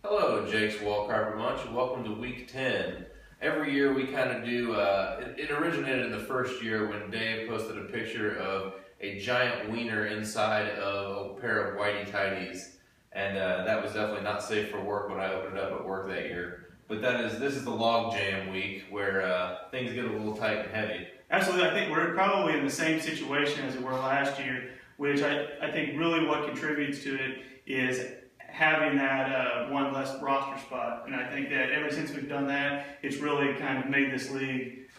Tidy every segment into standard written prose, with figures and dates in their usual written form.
Hello, Jake's Wall Carpet Munch, and welcome to Week 10. Every year we kind of do, it originated in the first year when Dave posted a picture of a giant wiener inside of a pair of whitey tighties, and that was definitely not safe for work when I opened it up at work that year. But this is the log jam week where things get a little tight and heavy. Absolutely. I think we're probably in the same situation as we were last year, which I think really what contributes to it is having that one less roster spot. And I think that ever since we've done that, it's really kind of made this league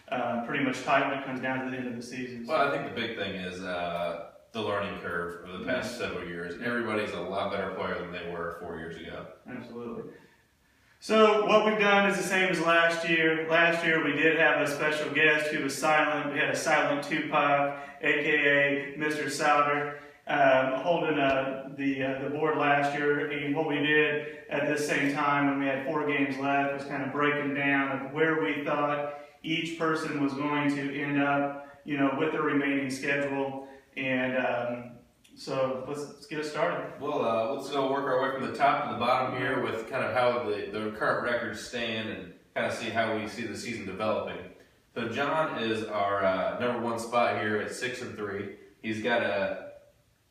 pretty much tight when it comes down to the end of the season. Well, I think the big thing is the learning curve over the past several years. Everybody's a lot better player than they were 4 years ago. Absolutely. So what we've done is the same as last year. Last year we did have a special guest who was silent. We had a silent Tupac, aka Mr. Souder, holding the board last year. And what we did at this same time when we had 4 games left was kind of breaking down of where we thought each person was going to end up, with the remaining schedule. And so let's get it started. Well, let's go work our way from the top to the bottom here with kind of how the current records stand and kind of see how we see the season developing. So John is our number 1 spot here at 6-3. He's got an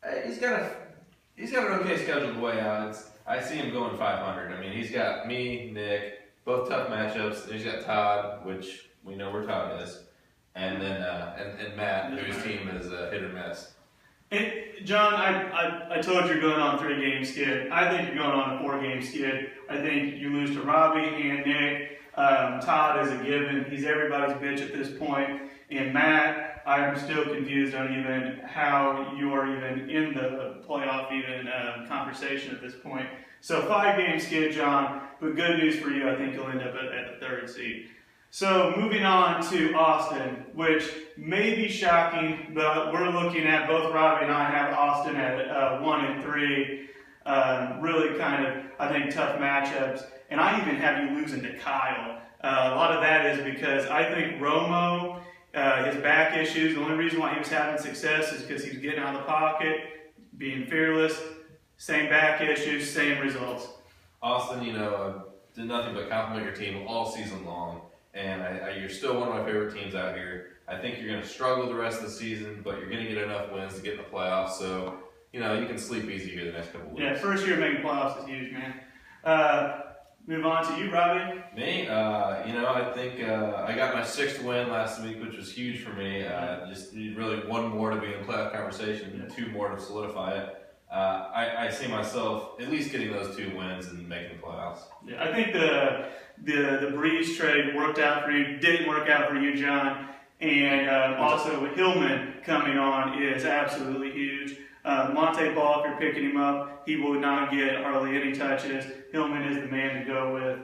okay schedule the way out. I see him going 500. I mean, he's got me, Nick, both tough matchups. He's got Todd, which we know where Todd is, and then and Matt, whose team is hit or miss. And John, I told you you're going on a 3-game skid. I think you're going on a 4-game skid. I think you lose to Robbie and Nick. Todd is a given. He's everybody's bitch at this point. And Matt, I'm still confused on even how you are even in the playoff conversation at this point. So 5-game skid, John. But good news for you, I think you'll end up at the 3rd seed. So moving on to Austin, which may be shocking, but we're looking at, both Robbie and I have Austin at 1-3. Really kind of, I think, tough matchups. And I even have you losing to Kyle. A lot of that is because I think Romo, his back issues, the only reason why he was having success is because he was getting out of the pocket, being fearless, same back issues, same results. Austin, did nothing but compliment your team all season long. And you're still one of my favorite teams out here. I think you're going to struggle the rest of the season, but you're going to get enough wins to get in the playoffs. So, you can sleep easy here the next couple weeks. Yeah, first year making playoffs is huge, man. Move on to you, Robbie. Me? I think I got my 6th win last week, which was huge for me. Just need really 1 more to be in the playoff conversation, 2 more to solidify it. I see myself at least getting those 2 wins and making the playoffs. Yeah, I think the Breeze trade worked out for you, didn't work out for you, John. And also Hillman coming on is absolutely huge. Monte Ball, if you're picking him up, he will not get hardly any touches. Hillman is the man to go with.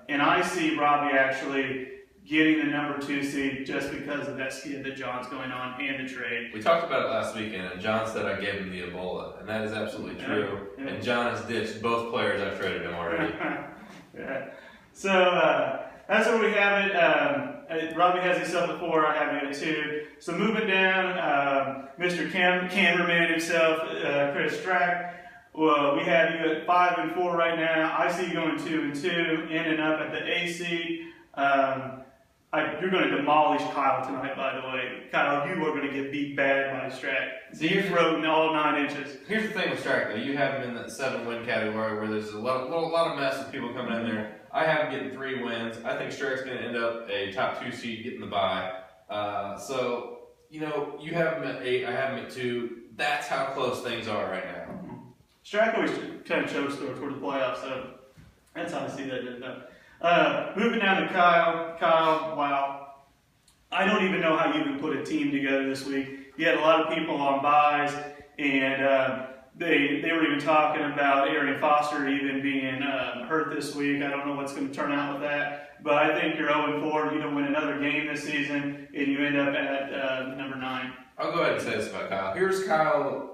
And I see Robbie actually getting the number 2 seed just because of that skid that John's going on and the trade. We talked about it last weekend, and John said I gave him the Ebola, and that is absolutely true. Yeah. And John has ditched both players I've traded him already. Yeah. So that's where we have it. Robbie has himself at 4, I have you at 2. So moving down, Mr. Cameraman himself, Chris Strack. Well, we have you at 5-4 right now. I see you going 2-2, ending up at the A seed. You're going to demolish Kyle tonight, by the way. Kyle, you are going to get beat bad by Strack. He's thrown all 9 inches. Here's the thing with Strack, though. You have him in that 7-win category where there's a lot of mess with people coming in there. I have him getting 3 wins. I think Strack's going to end up a top 2 seed getting the bye. You have him at 8. I have him at 2. That's how close things are right now. Strack always kind of chokes toward the playoffs, so that's how I see that getting done. Moving down to Kyle. Kyle, wow. I don't even know how you would put a team together this week. You had a lot of people on buys, and they were even talking about Arian Foster even being hurt this week. I don't know what's going to turn out with that. But I think you're 0-4. You don't win another game this season, and you end up at number 9. I'll go ahead and say this about Kyle. Here's Kyle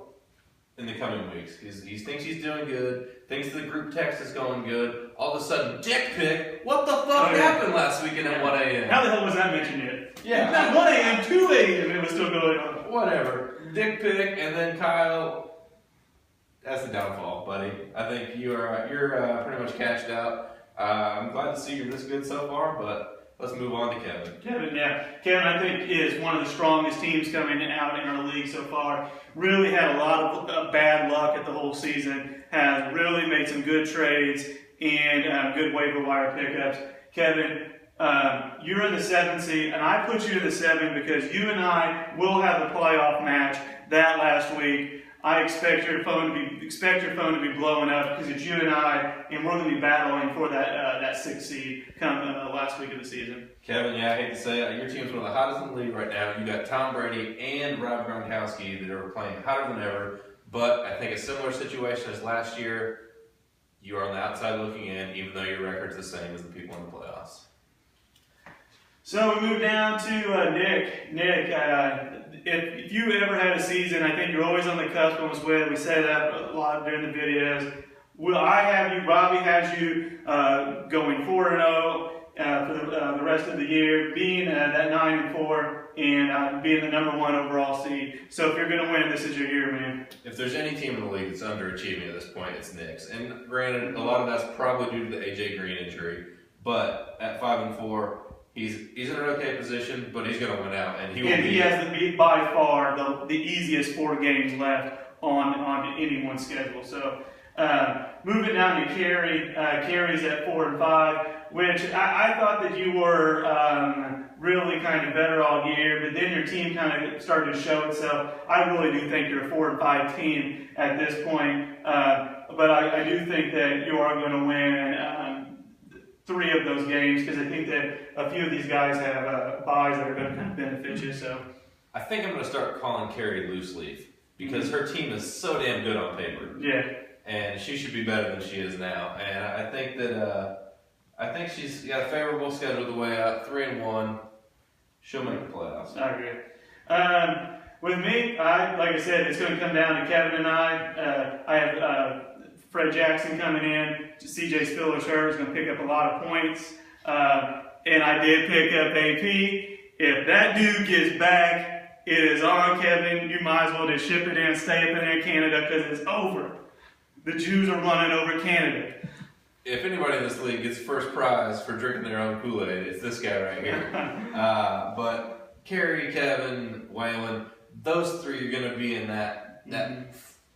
in the coming weeks. He thinks he's doing good, thinks the group text is going good. All of a sudden, dick pic. What the fuck happened last weekend at 1 a.m.? How the hell was that mentioned yet? Yeah. Not 1 a.m., 2 a.m. it was still going on. Whatever. Dick pic, and then Kyle that's the downfall, buddy. I think you're pretty much cashed out. I'm glad to see you're this good so far, but let's move on to Kevin. Kevin, I think, is one of the strongest teams coming out in our league so far. Really had a lot of bad luck at the whole season. Has really made some good trades and good waiver wire pickups. Kevin, you're in the 7th seed, and I put you in the 7 because you and I will have the playoff match that last week. I expect your phone to be blowing up because it's you and I, and we're going to be battling for that 6th seed come last week of the season. Kevin, yeah, I hate to say it, your team's one of the hottest in the league right now. You got Tom Brady and Rob Gronkowski that are playing hotter than ever. But I think a similar situation as last year, you are on the outside looking in, even though your record's the same as the people in the playoffs. So we move down to Nick. Nick, if you ever had a season, I think you're always on the cusp of win. We say that a lot during the videos. Robbie has you going 4-0 for the rest of the year, being that 9-4, and being the number 1 overall seed. So if you're going to win, this is your year, man. If there's any team in the league that's underachieving at this point, it's Knicks. And granted, a lot of that's probably due to the AJ Green injury. But at 5-4, he's in an okay position, but he's going to win out, and he has by far the easiest 4 games left on anyone's schedule. So moving down to Kerry, Kerry's at 4-5, which I thought that you were really kind of better all year, but then your team kind of started to show itself. I really do think you're a 4-5 team at this point, but I do think that you are going to win 3 of those games because I think that a few of these guys have buys that are going to kind of benefit you. So I think I'm going to start calling Kerry loose leaf because her team is so damn good on paper. Yeah. And she should be better than she is now. And I think that I think she's got a favorable schedule the way out. 3-1. She'll make the playoffs. I agree. With me, like I said, it's going to come down to Kevin and I. I have Fred Jackson coming in. CJ Spiller-Sher is going to pick up a lot of points. And I did pick up AP. If that dude gets back, it is on, Kevin. You might as well just ship it in, stay up in Canada because it's over. The Jews are running over Canada. If anybody in this league gets first prize for drinking their own Kool-Aid, it's this guy right here. But Kerry, Kevin, Waylon, those 3 are going to be in that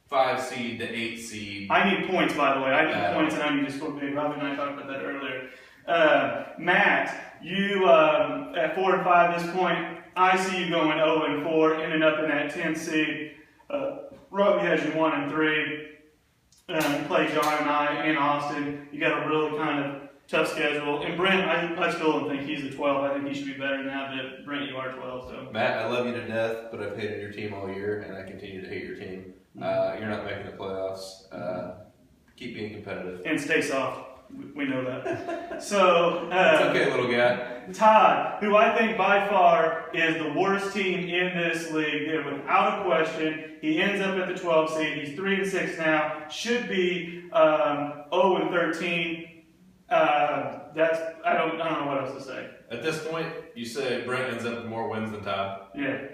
5 seed to 8 seed. I need points, by the way. I need points, and I need to score big. Robbie and I talked about that earlier. Matt, you at 4-5 this point. I see you going 0-4, ending up in that 10 seed. Robbie has you 1-3. You play John and I in Austin. You got a really kind of tough schedule. And Brent, I still don't think he's a 12. I think he should be better now that Brent, you are 12. So Matt, I love you to death, but I've hated your team all year, and I continue to hate your team. You're not making the playoffs. Keep being competitive. And stay soft. We know that. So it's okay, little guy. Todd, who I think by far is the worst team in this league, without a question. He ends up at the 12 seed. He's 3-6 now. Should be 0-13. I don't know what else to say. At this point, you say Brent ends up with more wins than Todd. Yeah,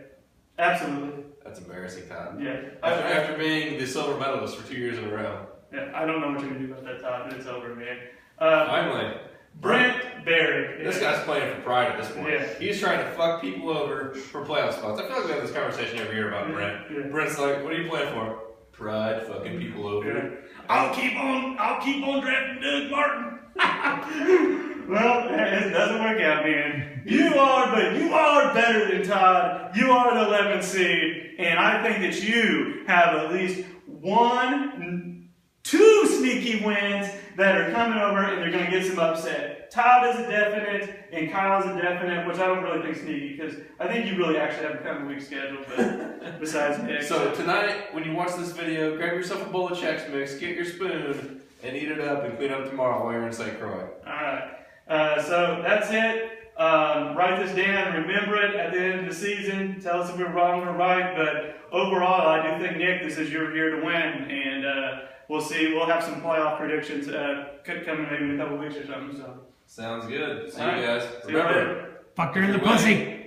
absolutely. That's embarrassing, Todd. Yeah. After being the silver medalist for 2 years in a row. Yeah, I don't know what you're going to do about that, Todd, but it's over, man. Finally. Brent Berry. This guy's playing for pride at this point. Yeah. He's trying to fuck people over for playoff spots. I feel like we have this conversation every year about Brent. Yeah. Brent's like, what are you playing for? Pride, fucking people over. Yeah. I'll keep on drafting Doug Martin. Well, it doesn't work out, man. You are better than Todd. You are the 11th seed, and I think that you have at least 2 sneaky wins that are coming over, and they're going to get some upset. Todd is a definite, and Kyle's a definite, which I don't really think sneaky, because I think you really actually have a kind of weak schedule, but besides Nick. So tonight, when you watch this video, grab yourself a bowl of Chex Mix, get your spoon, and eat it up and clean up tomorrow while you're in St. Croix. Alright, so that's it. Write this down, remember it at the end of the season, tell us if we're wrong or right, but overall, I do think, Nick, this is your year to win, and we'll see. We'll have some playoff predictions coming maybe in a couple weeks or something. So sounds good. See you right. guys. See you Remember, later. Fuck her in the pussy.